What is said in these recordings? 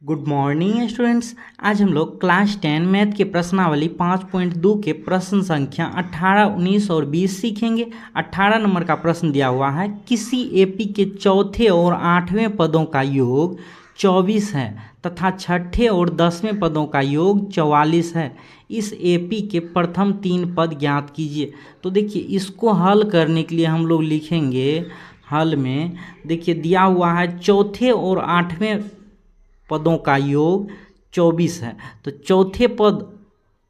Good morning students. आज हम लोग क्लास 10 मैथ के प्रश्नावली 5.2 के प्रश्न संख्या 18, 19 और 20 सीखेंगे। 18 नंबर का प्रश्न दिया हुआ है, किसी एपी के चौथे और 8वें पदों का योग 24 है तथा छठे और 10वें पदों का योग 44 है। इस एपी के प्रथम 3 पद ज्ञात कीजिए। तो देखिए, इसको हल करने के लिए हम लोग लिखेंगे। हल में देखिए दिया हुआ है चौथे और 8वें पदों का योग 24 है, तो चौथे पद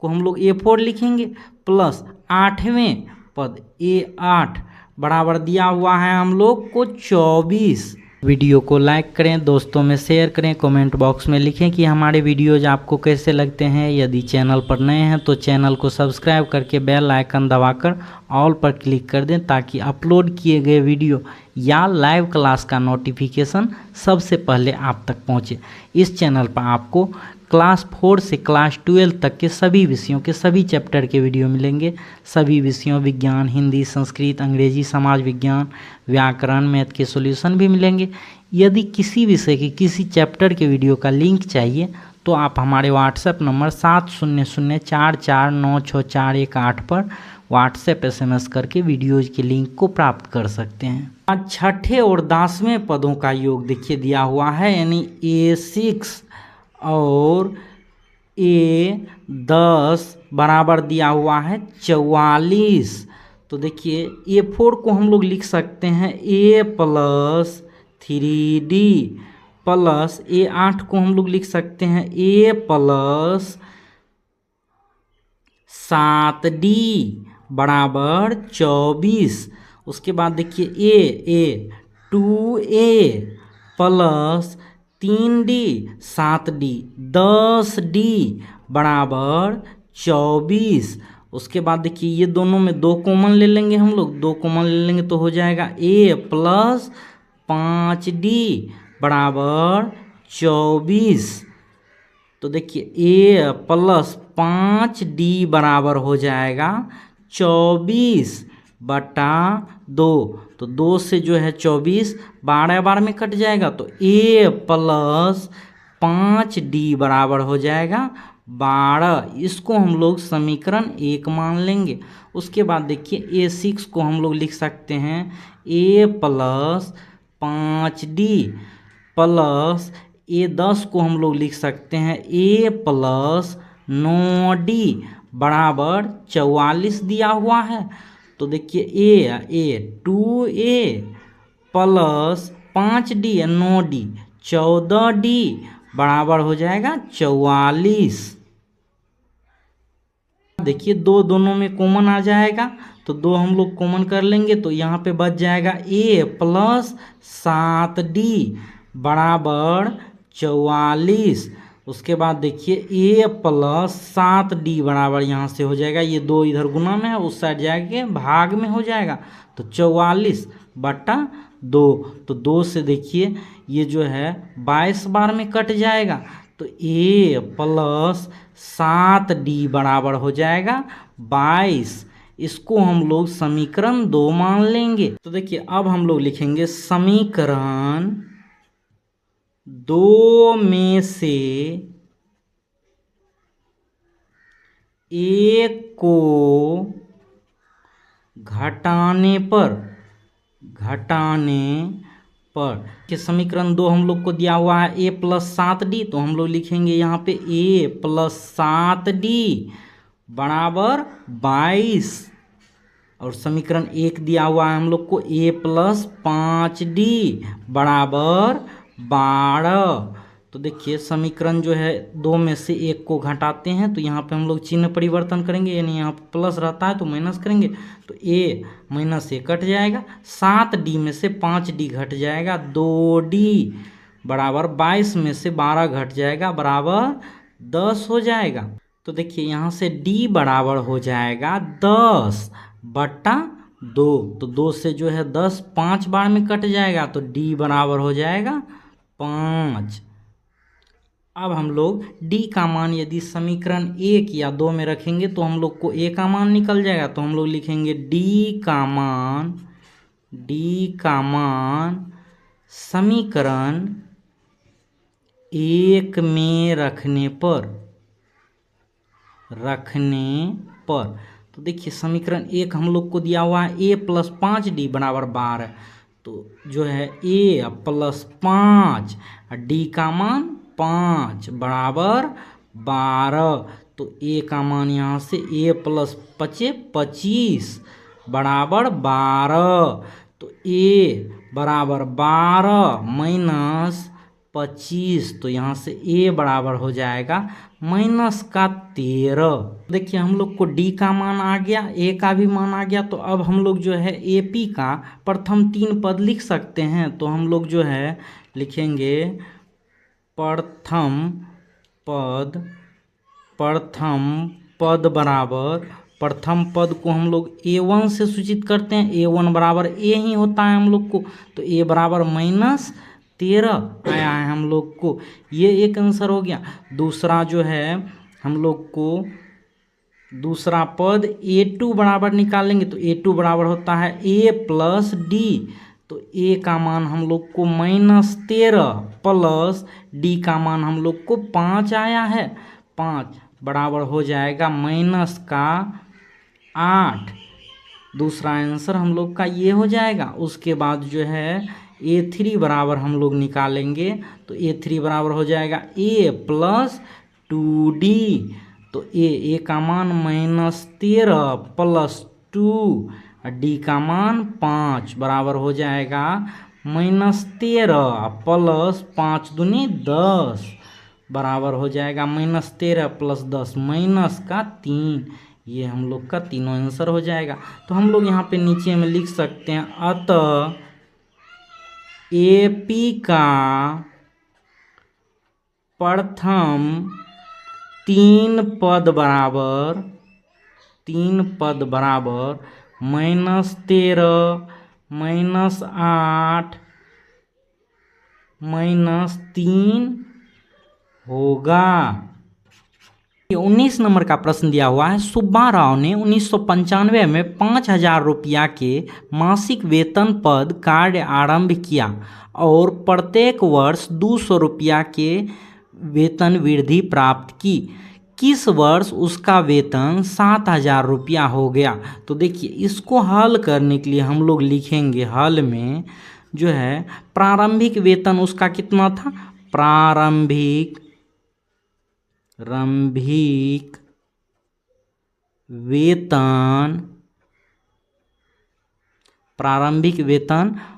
को हम लोग A4 लिखेंगे प्लस 8वें पद A8 बराबर दिया हुआ है हम लोग को 24। वीडियो को लाइक करें, दोस्तों में शेयर करें, कमेंट बॉक्स में लिखें कि हमारे वीडियोज आपको कैसे लगते हैं। यदि चैनल पर नए हैं तो चैनल को सब्सक्राइब करके बेल आइकन दबाकर ऑल पर क्लिक कर दें ताकि अपलोड किए गए वीडियो या लाइव क्लास का नोटिफिकेशन सबसे पहले आप तक पहुंचे। इस चैनल पर आपको क्लास 4 से क्लास 12 तक के सभी विषयों के सभी चैप्टर के वीडियो मिलेंगे। सभी विषयों विज्ञान, हिंदी, संस्कृत, अंग्रेजी, समाज विज्ञान, व्याकरण, मैथ के सॉल्यूशन भी मिलेंगे। यदि किसी विषय के किसी चैप्टर के वीडियो का लिंक चाहिए तो आप हमारे व्हाट्सएप नंबर 7004496418 पर व्हाट्सएप SMS करके वीडियोज के लिंक को प्राप्त कर सकते हैं। आज छठे और 10वें पदों का योग देखिए दिया हुआ है, यानी A6 और A10 बराबर दिया हुआ है 44। तो देखिए A4 को हम लोग लिख सकते हैं A plus 3D plus A8 को हम लोग लिख सकते हैं A प्लस 7D बराबर 24। उसके बाद देखिए A 2A plus 3D 7D 10D बराबर 24। उसके बाद देखिए ये दोनों में 2 कॉमन ले लेंगे हम लोग, 2 कॉमन ले लेंगे तो हो जाएगा A प्लस 5D बराबर 24। तो देखिए A प्लस 5D बराबर हो जाएगा 24 बटा 2। तो 2 से जो है 24 12 बार में कट जाएगा, तो A प्लस 5D बराबर हो जाएगा 12। इसको हम लोग समीकरण 1 मान लेंगे। उसके बाद देखिए A6 को हम लोग लिख सकते हैं A plus 5D plus A10 को हम लोग लिख सकते हैं A प्लस 9D बराबर 44 दिया हुआ है। तो देखिए A 2A plus 5D 9D 14D बराबर हो जाएगा 44। देखिए दोनों में कॉमन आ जाएगा, तो 2 हम लोग कॉमन कर लेंगे तो यहाँ पे बच जाएगा A प्लस 7D बराबर 44। उसके बाद देखिए A प्लस 7D बराबर यहाँ से हो जाएगा, ये 2 इधर गुना में है, उस साइड जाके भाग में हो जाएगा, तो 44 बटा 2। तो 2 से देखिए ये जो है 22 बार में कट जाएगा, तो A प्लस 7D बराबर हो जाएगा 22। इसको हम लोग समीकरण 2 मान लेंगे। तो देखिए अब हम लोग लिखेंगे समीकरण 2 में से एक को घटाने पर कि समीकरण 2 हम लोग को दिया हुआ है A प्लस 7D, तो हम लोग लिखेंगे यहाँ पे A प्लस 7D बराबर 22। और समीकरण 1 दिया हुआ है हम लोग को A प्लस 5D बराबर 12। तो देखिए समीकरण जो है 2 में से 1 को घटाते हैं तो यहाँ पे हम लोग चिन्ह परिवर्तन करेंगे, यानी यहाँ पे प्लस रहता है तो माइनस करेंगे, तो A माइनस A कट जाएगा, 7D में से 5D घट जाएगा, 2D बराबर 22 में से 12 घट जाएगा बराबर 10 हो जाएगा। तो देखिए यहाँ से D बराबर हो जाएगा 10 बटा 2। तो 2 से जो है 10 5 बार में कट जाएगा, तो D बराबर हो जाएगा 5। अब हम लोग D का मान यदि समीकरण 1 या 2 में रखेंगे तो हम लोग को A का मान निकल जाएगा, तो हम लोग लिखेंगे D का मान समीकरण 1 में रखने पर तो देखिए समीकरण 1 हम लोग को दिया हुआ है a + 5d बराबर 12। तो जो है a + 5 d का मान 5 बराबर 12। तो a का मान यहाँ से a + 5 25 बराबर 12। तो a बराबर 12 माइनस 25। तो यहाँ से a बराबर हो जाएगा -13। देखिए हम लोग को d का मान आ गया, a का भी मान आ गया। तो अब हम लोग जो है AP का प्रथम 3 पद लिख सकते हैं। तो हम लोग जो है लिखेंगे प्रथम पद बराबर, प्रथम पद को हम लोग A1 से सूचित करते हैं। A1 बराबर A ही होता है हम लोग को। तो A बराबर -13 आया है हम लोग को। ये एक आंसर हो गया। दूसरा जो है हम लोग को दूसरा पद A2 बराबर निकालेंगे। तो A2 बराबर होता है A + D। तो A का मान हम लोग को -13 प्लस D का मान हम लोग को 5 आया है। 5 बराबर हो जाएगा -8। दूसरा आंसर हम लोग का ये हो जाएगा। उसके बाद जो है A3 बराबर हम लोग निकालेंगे। तो A3 बराबर हो जाएगा A + 2D। तो A का मान -13 प्लस 2 D का मान 5 बराबर हो जाएगा -13 प्लस 5 दूनी 10 बराबर हो जाएगा -13 + 10 -3। ये हम लोग का तीनों आंसर हो जाएगा। तो हम लोग यहाँ पे नीचे में लिख सकते हैं अतः AP का प्रथम 3 पद बराबर -13 -8 -3 होगा। 19 नंबर का प्रश्न दिया हुआ है। सुब्बा राव ने 1995 में 5,000 रुपया के मासिक वेतन पद कार्य आरंभ किया और प्रत्येक वर्ष 200 रुपया के वेतन वृद्धि प्राप्त की। किस वर्ष उसका वेतन 7,000 रुपया हो गया? तो देखिए इसको हल करने के लिए हम लोग लिखेंगे, हल में जो है प्रारंभिक वेतन उसका कितना था? प्रारंभिक वेतन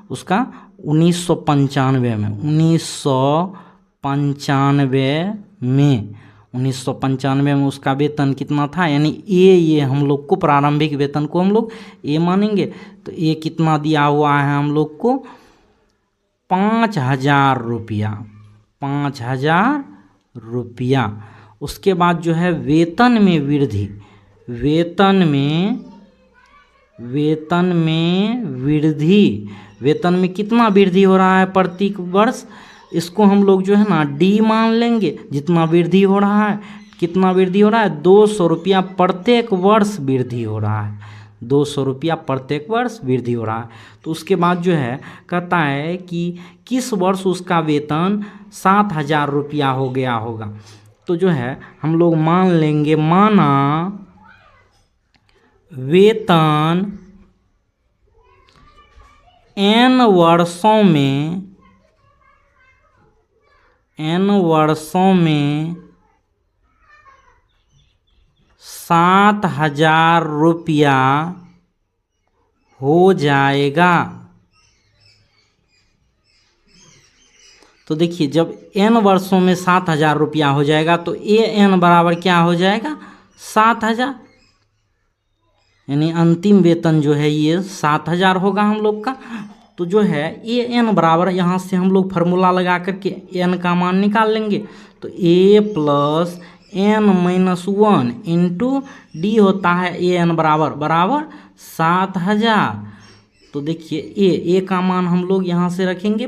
उसका 1995 में उसका वेतन कितना था? यानी ये हम लोग को प्रारंभिक वेतन को हम लोग ए मानेंगे। तो ये कितना दिया हुआ है हम लोग को? 5,000 रुपया, 5,000 रुपया। उसके बाद जो है वेतन में वृद्धि, वेतन में कितना वृद्धि हो रहा है प्रति वर्ष? इसको हम लोग जो है ना D मान लेंगे। जितना वृद्धि हो रहा है, कितना वृद्धि हो रहा है? 200 रुपया प्रत्येक वर्ष वृद्धि हो रहा है। 200 रुपया प्रत्येक वर्ष वृद्धि हो रहा है। तो उसके बाद जो है कहता है कि किस वर्ष उसका वेतन 7,000 रुपया हो गया होगा। तो जो है हम लोग मान लेंगे, माना वेतन n वर्षों में 7,000 रुपया हो जाएगा। तो देखिए जब n वर्षों में 7,000 रुपया हो जाएगा तो AN बराबर क्या हो जाएगा? 7,000। यानी अंतिम वेतन जो है ये 7,000 होगा हम लोग का। तो जो है AN बराबर, यहाँ से हम लोग फार्मूला लगा करके n का मान निकाल लेंगे। तो A + n-1 इंटू D होता है AN बराबर 7,000। तो देखिए A का मान हम लोग यहाँ से रखेंगे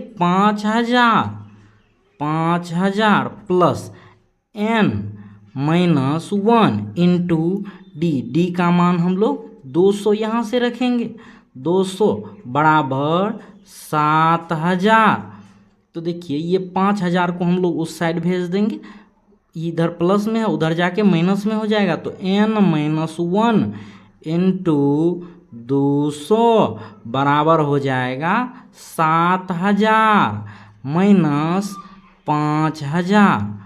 5,000 प्लस n-1 इंटू D का मान हम लोग 200 यहाँ से रखेंगे। 200 बराबर 7,000 तो देखिए ये 5,000 को हम लोग उस साइड भेज देंगे, इधर प्लस में है उधर जाके माइनस में हो जाएगा। तो n-1 इंटू 200 बराबर हो जाएगा 7,000 माइनस 5,000।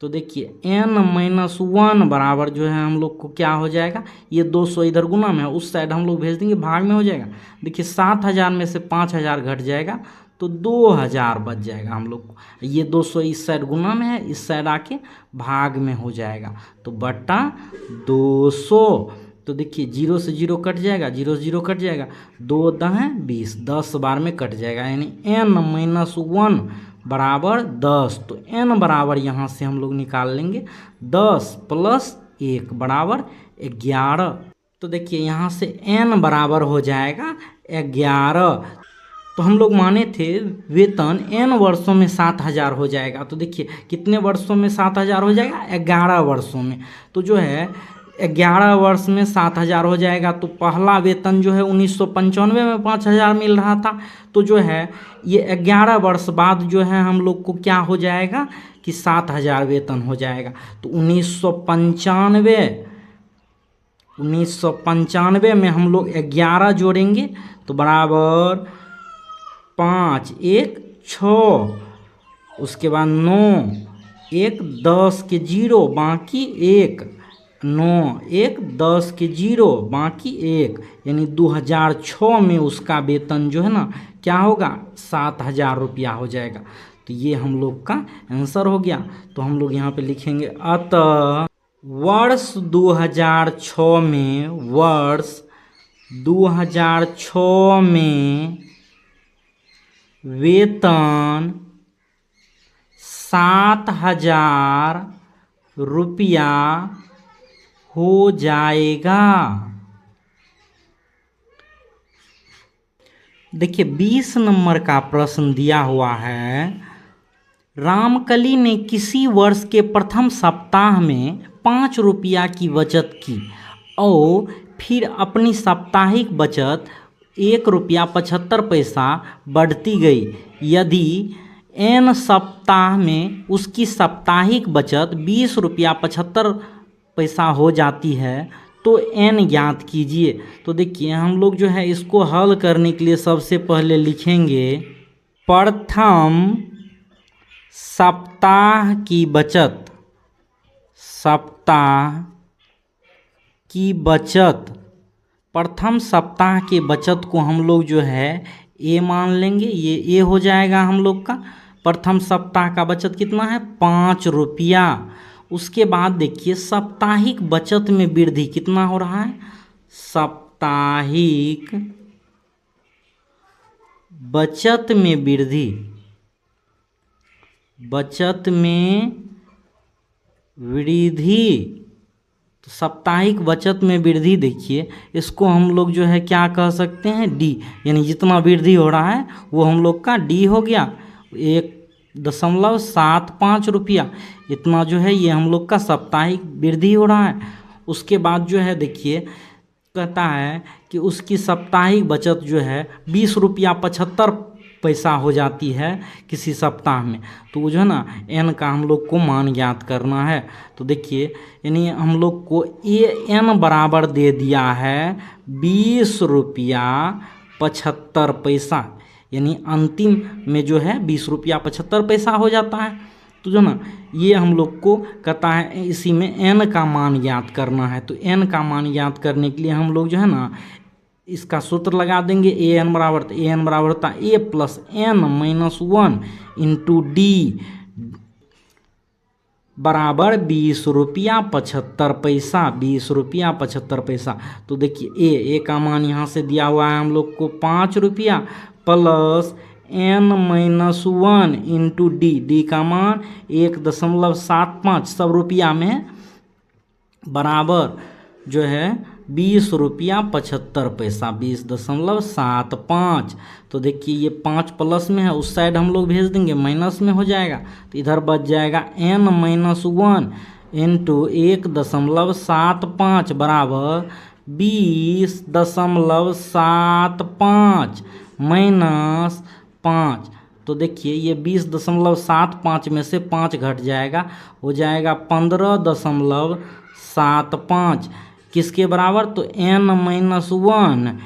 तो देखिए n-1 बराबर जो है हम लोग को क्या हो जाएगा, ये 200 इधर गुना में है उस साइड हम लोग भेज देंगे, भाग में हो जाएगा। देखिए 7,000 में से 5,000 घट जाएगा तो 2,000 बच जाएगा हम लोग को। ये 200 इस साइड गुना में है, इस साइड आके भाग में हो जाएगा, तो बटा 200। तो देखिए 0 से 0 कट जाएगा, 0 से 0 कट जाएगा, 2 10 20, 10 बार में कट जाएगा, यानी n-1 बराबर 10। तो n बराबर यहाँ से हम लोग निकाल लेंगे 10 प्लस 1 बराबर 11। तो देखिए यहाँ से n बराबर हो जाएगा 11। तो हम लोग माने थे वेतन n वर्षों में 7,000 हो जाएगा। तो देखिए कितने वर्षों में 7,000 हो जाएगा, 11 वर्षों में। तो जो है 11 वर्ष में 7,000 हो जाएगा। तो पहला वेतन जो है 1995 में 5,000 मिल रहा था, तो जो है ये 11 वर्ष बाद जो है हम लोग को क्या हो जाएगा कि 7,000 वेतन हो जाएगा। तो 1995 में हम लोग 11 जोड़ेंगे तो बराबर 5 1 6, उसके बाद 9 1 10 के 0 बाकी 1, 9 1 10 के 0 बाकी 1, यानी 2006 में उसका वेतन जो है ना क्या होगा, 7,000 रुपया हो जाएगा। तो ये हम लोग का आंसर हो गया। तो हम लोग यहाँ पे लिखेंगे अतः वर्ष 2006 में वेतन 7,000 रुपया हो जाएगा। देखिए 20 नंबर का प्रश्न दिया हुआ है, रामकली ने किसी वर्ष के प्रथम सप्ताह में 5 रुपया की बचत की और फिर अपनी साप्ताहिक बचत 1.75 बढ़ती गई। यदि n सप्ताह में उसकी साप्ताहिक बचत 20.75 हो जाती है तो n ज्ञात कीजिए। तो देखिए हम लोग जो है इसको हल करने के लिए सबसे पहले लिखेंगे प्रथम सप्ताह की बचत, प्रथम सप्ताह के बचत को हम लोग जो है ए मान लेंगे, ये ए हो जाएगा हम लोग का। प्रथम सप्ताह का बचत कितना है, 5 रुपया। उसके बाद देखिए साप्ताहिक बचत में वृद्धि कितना हो रहा है, साप्ताहिक बचत में वृद्धि, तो साप्ताहिक बचत में वृद्धि देखिए इसको हम लोग जो है क्या कह सकते हैं, डी, यानी जितना वृद्धि हो रहा है वो हम लोग का डी हो गया। 1.75 रुपया इतना जो है ये हम लोग का साप्ताहिक वृद्धि हो रहा है। उसके बाद जो है देखिए कहता है कि उसकी साप्ताहिक बचत जो है 20.75 हो जाती है किसी सप्ताह में। तो वो जो है ना n का हम लोग को मान ज्ञात करना है। तो देखिए यानी हम लोग को n बराबर दे दिया है 20.75, यानी अंतिम में जो है 20.75 हो जाता है। तो जो ना ये हम लोग को कहता है इसी में n का मान ज्ञात करना है। तो n का मान ज्ञात करने के लिए हम लोग जो है ना इसका सूत्र लगा देंगे, an बराबर, तो an बराबर होता है a plus n-1 into D बराबर 20.75। तो देखिए a का मान यहाँ से दिया हुआ है हम लोग को 5 रुपया प्लस n-1 इंटू डी का मान 1.75 सब रुपया में बराबर जो है 20.75, 20.75। तो देखिए ये 5 प्लस में है, उस साइड हम लोग भेज देंगे माइनस में हो जाएगा। तो इधर बच जाएगा n-1 इंटू 1.75 बराबर 20.75 माइनस 5। तो देखिए ये 20.75 में से 5 घट जाएगा, हो जाएगा 15.75 किसके बराबर, तो n-1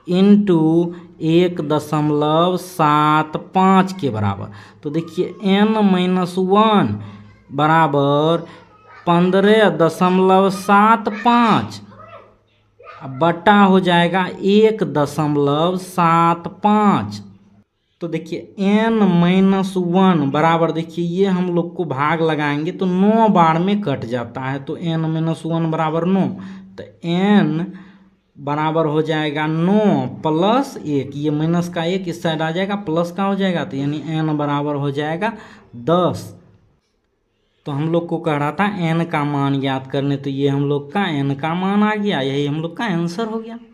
इंटू 1.75 के बराबर। तो देखिए n-1 बराबर 15.75 बटा हो जाएगा 1.75। तो देखिए n-1 बराबर, देखिए ये हम लोग को भाग लगाएंगे तो 9 बार में कट जाता है, तो n-1 बराबर 9, तो n बराबर हो जाएगा 9 प्लस 1, ये माइनस का 1 इस साइड आ जाएगा, प्लस का हो जाएगा, तो यानी n बराबर हो जाएगा 10। तो हम लोग को कह रहा था n का मान याद करने, तो ये हम लोग का n का मान आ गया, यही हम लोग का आंसर हो गया।